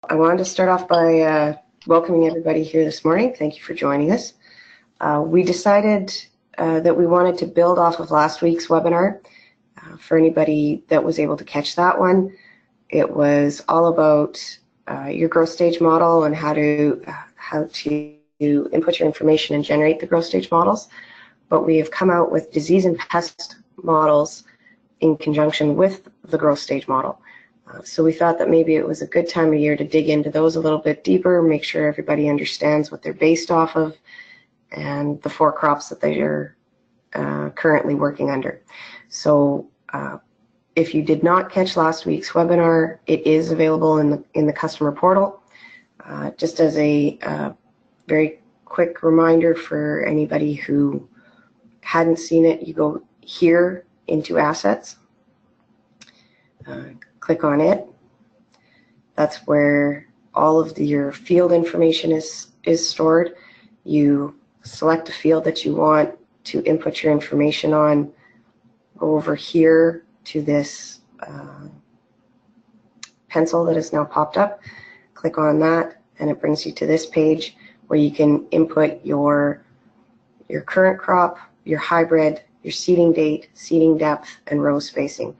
I wanted to start off by welcoming everybody here this morning. Thank you for joining us. We decided that we wanted to build off of last week's webinar. For anybody that was able to catch that one, it was all about your growth stage model and how to input your information and generate the growth stage models. But we have come out with disease and pest models in conjunction with the growth stage model. So we thought that maybe it was a good time of year to dig into those a little bit deeper, make sure everybody understands what they're based off of and the 4 crops that they are currently working under. So if you did not catch last week's webinar, it is available in the customer portal. Just as a very quick reminder for anybody who hadn't seen it, you go here into assets. Click on it. That's where all of your field information is stored. You select a field that you want to input your information on. Go over here to this pencil that has now popped up. Click on that and it brings you to this page where you can input your current crop, your hybrid, your seeding date, seeding depth, and row spacing.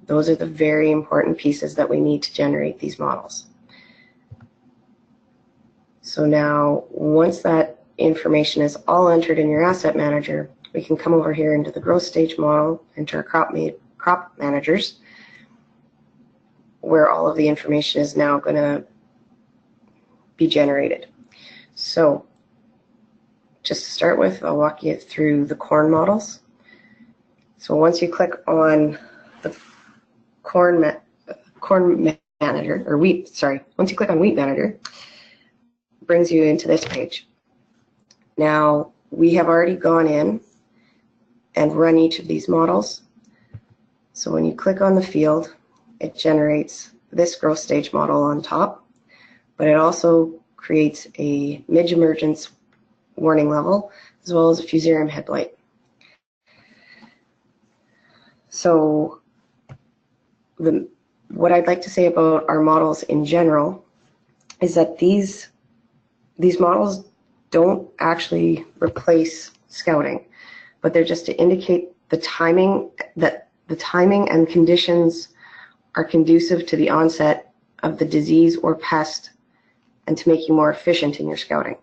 Those are the very important pieces that we need to generate these models. So now, once that information is all entered in your asset manager, we can come over here into the growth stage model, into our crop managers, where all of the information is now going to be generated. So, just to start with, I'll walk you through the corn models. So once you click on the corn manager, or wheat, sorry, once you click on wheat manager, it brings you into this page. Now, we have already gone in and run each of these models. So when you click on the field, it generates this growth stage model on top, but it also creates a midge emergence warning level, as well as a fusarium head blight. So what I'd like to say about our models in general is that these models don't actually replace scouting, but they're just to indicate the timing, that the timing and conditions are conducive to the onset of the disease or pest and to make you more efficient in your scouting.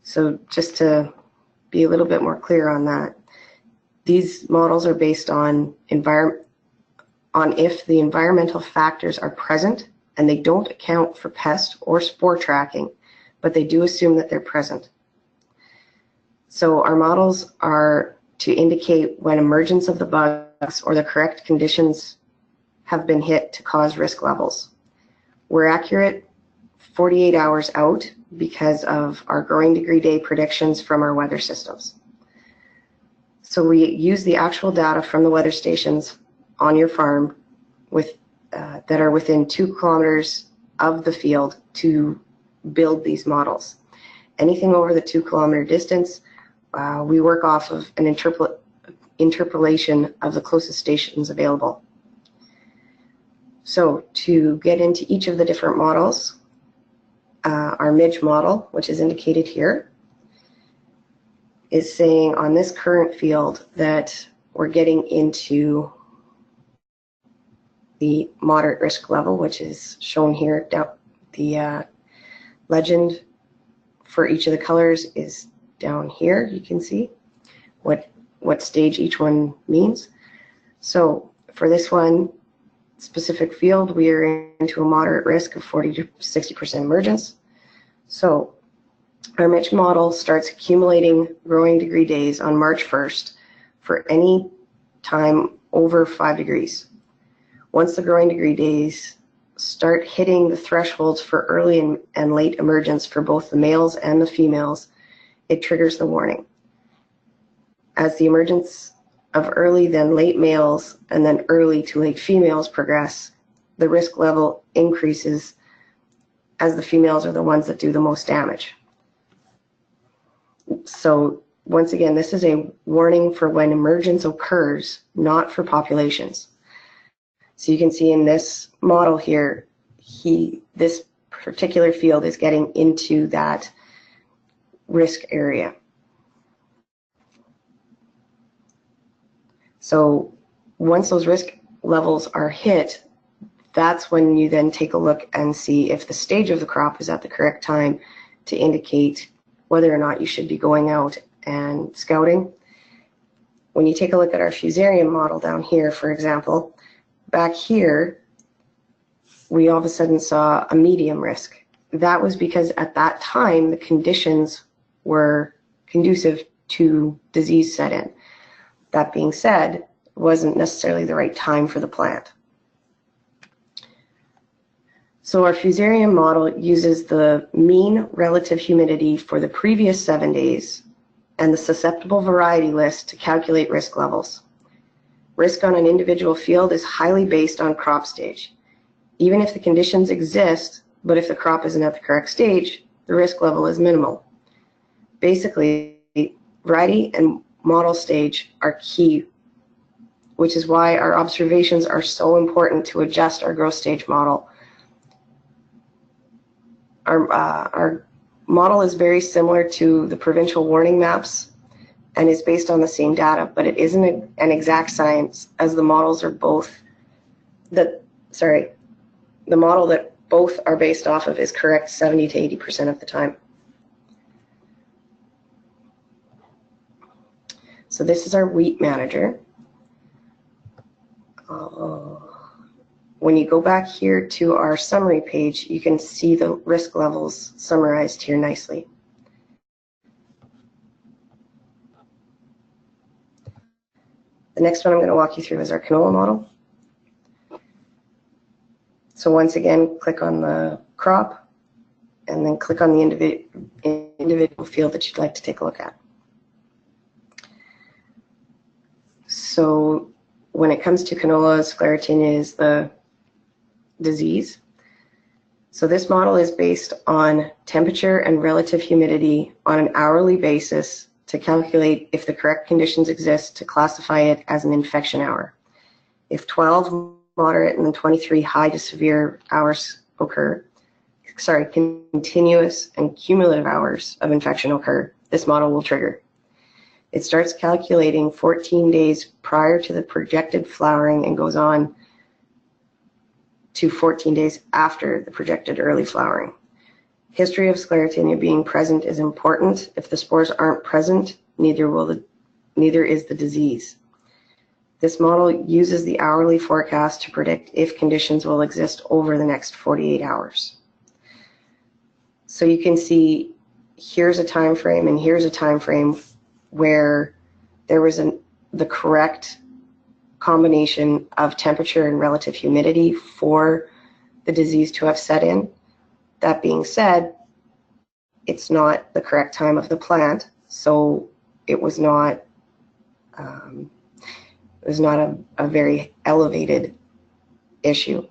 So just to be a little bit more clear on that, these models are based on if the environmental factors are present, and they don't account for pest or spore tracking, but they do assume that they're present. So our models are to indicate when emergence of the bugs or the correct conditions have been hit to cause risk levels. We're accurate 48 hours out because of our growing degree day predictions from our weather systems. So we use the actual data from the weather stations on your farm that are within 2 kilometers of the field to build these models. Anything over the 2 kilometer distance, we work off of an interpolation of the closest stations available. So to get into each of the different models, our midge model, which is indicated here, is saying on this current field that we're getting into the moderate risk level, which is shown here. The legend for each of the colors is down here. You can see what stage each one means. So for this one specific field, we are into a moderate risk of 40 to 60% emergence. So our midge model starts accumulating growing degree days on March 1st for any time over 5 degrees. Once the growing degree days start hitting the thresholds for early and late emergence for both the males and the females, it triggers the warning. As the emergence of early then late males and then early to late females progress, the risk level increases as the females are the ones that do the most damage. So once again, this is a warning for when emergence occurs, not for populations. So you can see in this model here, this particular field is getting into that risk area. So once those risk levels are hit, that's when you then take a look and see if the stage of the crop is at the correct time to indicate whether or not you should be going out and scouting. When you take a look at our fusarium model down here, for example, back here, we all of a sudden saw a medium risk. That was because at that time, the conditions were conducive to disease set in. That being said, it wasn't necessarily the right time for the plant. So our fusarium model uses the mean relative humidity for the previous 7 days and the susceptible variety list to calculate risk levels. Risk on an individual field is highly based on crop stage. Even if the conditions exist, but if the crop isn't at the correct stage, the risk level is minimal. Basically, variety and model stage are key, which is why our observations are so important to adjust our growth stage model. Our model is very similar to the provincial warning maps and is based on the same data, but it isn't an exact science, as the models are both, the model that both are based off of is correct 70 to 80% of the time. So this is our wheat manager. When you go back here to our summary page, you can see the risk levels summarized here nicely. The next one I'm going to walk you through is our canola model. So once again, click on the crop and then click on the individual field that you'd like to take a look at. So when it comes to canola, sclerotinia is the disease. So this model is based on temperature and relative humidity on an hourly basis to calculate if the correct conditions exist to classify it as an infection hour. If 12 moderate and 23 high to severe hours occur, continuous and cumulative hours of infection occur, this model will trigger. It starts calculating 14 days prior to the projected flowering and goes on to 14 days after the projected early flowering. History of sclerotinia being present is important. If the spores aren't present, neither is the disease. This model uses the hourly forecast to predict if conditions will exist over the next 48 hours. So you can see here's a time frame and here's a time frame where there was the correct combination of temperature and relative humidity for the disease to have set in. That being said, it's not the correct time of the plant, so it was not a very elevated issue.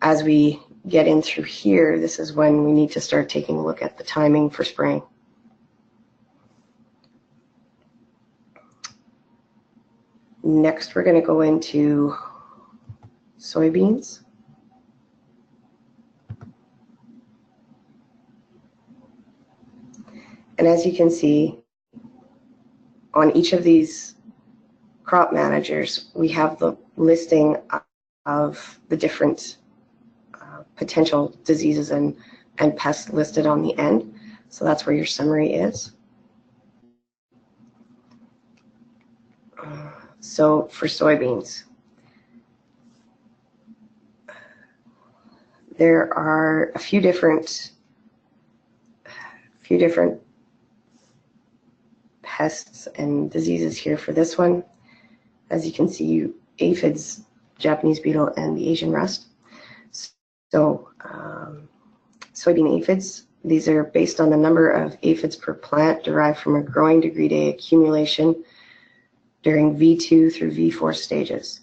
As we get in through here, this is when we need to start taking a look at the timing for spraying. Next, we're going to go into soybeans. And as you can see, on each of these crop managers, we have the listing of the different potential diseases and pests listed on the end. So that's where your summary is. So for soybeans, there are a few different pests and diseases here for this one. As you can see, aphids, Japanese beetle, and the Asian rust. So soybean aphids, these are based on the number of aphids per plant derived from a growing degree day accumulation during V2 through V4 stages.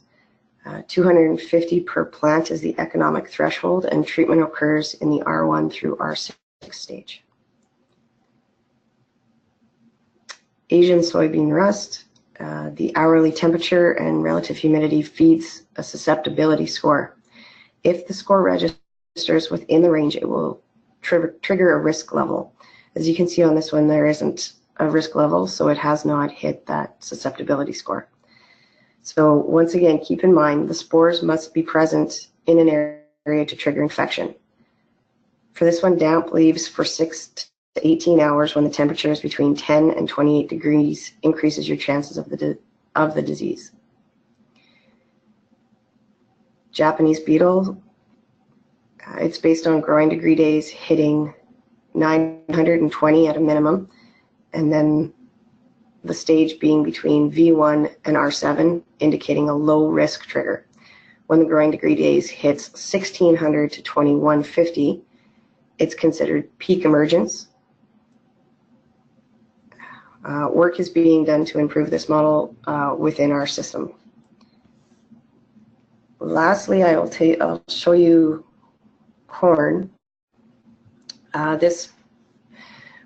250 per plant is the economic threshold, and treatment occurs in the R1 through R6 stage. Asian soybean rust, the hourly temperature and relative humidity feeds a susceptibility score. If the score registers registers within the range, it will trigger a risk level. As you can see on this one, there isn't a risk level, so it has not hit that susceptibility score. So once again, keep in mind the spores must be present in an area to trigger infection. For this one, damp leaves for 6 to 18 hours when the temperature is between 10 and 28 degrees increases your chances of the disease. Japanese beetle, it's based on growing degree days hitting 920 at a minimum, and then the stage being between V1 and R7, indicating a low risk trigger. When the growing degree days hits 1600 to 2150, it's considered peak emergence. Work is being done to improve this model within our system. Lastly, I'll show you corn.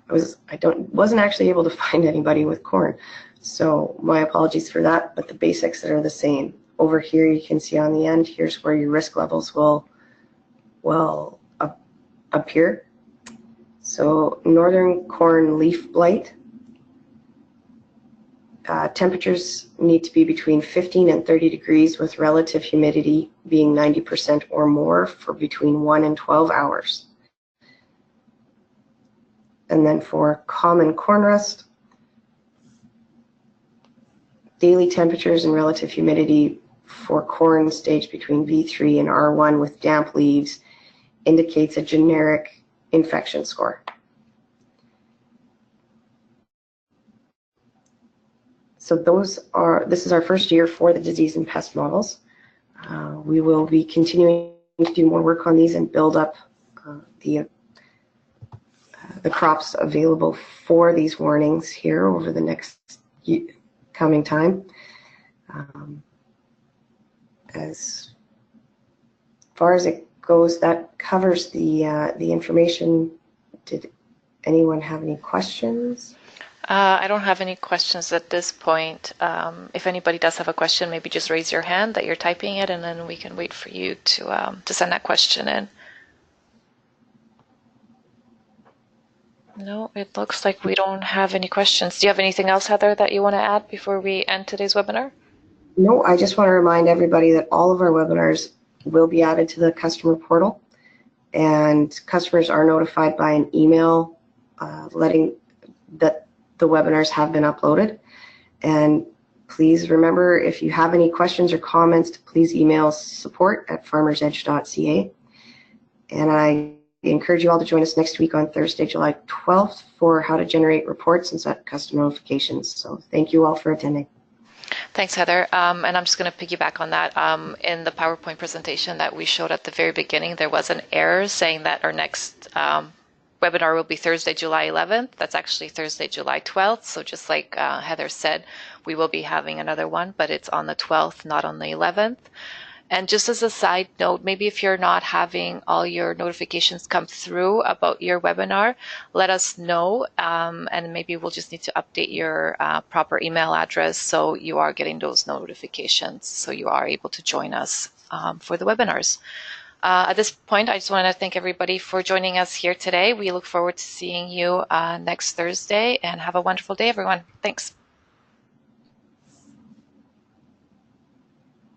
Wasn't actually able to find anybody with corn, so my apologies for that, but the basics are the same. Over here you can see on the end, here's where your risk levels will appear. So northern corn leaf blight, temperatures need to be between 15 and 30 degrees with relative humidity being 90% or more for between 1 and 12 hours. And then for common corn rust, daily temperatures and relative humidity for corn staged between V3 and R1 with damp leaves indicates a generic infection score. So this is our first year for the disease and pest models. We will be continuing to do more work on these and build up the crops available for these warnings here over the next coming time. As far as it goes, that covers the information. Did anyone have any questions? I don't have any questions at this point. If anybody does have a question, maybe just raise your hand that you're typing it, and then we can wait for you to send that question in. No, it looks like we don't have any questions. Do you have anything else, Heather, that you want to add before we end today's webinar? No, I just want to remind everybody that all of our webinars will be added to the customer portal, and customers are notified by an email letting that the webinars have been uploaded. And please remember, if you have any questions or comments, to please email support@farmersedge.ca. And I encourage you all to join us next week on Thursday, July 12th for how to generate reports and set custom notifications. So thank you all for attending. Thanks, Heather. And I'm just going to piggyback on that. In the PowerPoint presentation that we showed at the very beginning, there was an error saying that our next webinar will be Thursday, July 11th. That's actually Thursday, July 12th. So just like Heather said, we will be having another one, but it's on the 12th, not on the 11th. And just as a side note, maybe if you're not having all your notifications come through about your webinar, let us know, and maybe we'll just need to update your proper email address so you are getting those notifications, so you are able to join us for the webinars. At this point, I just want to thank everybody for joining us here today. We look forward to seeing you next Thursday, and have a wonderful day, everyone. Thanks.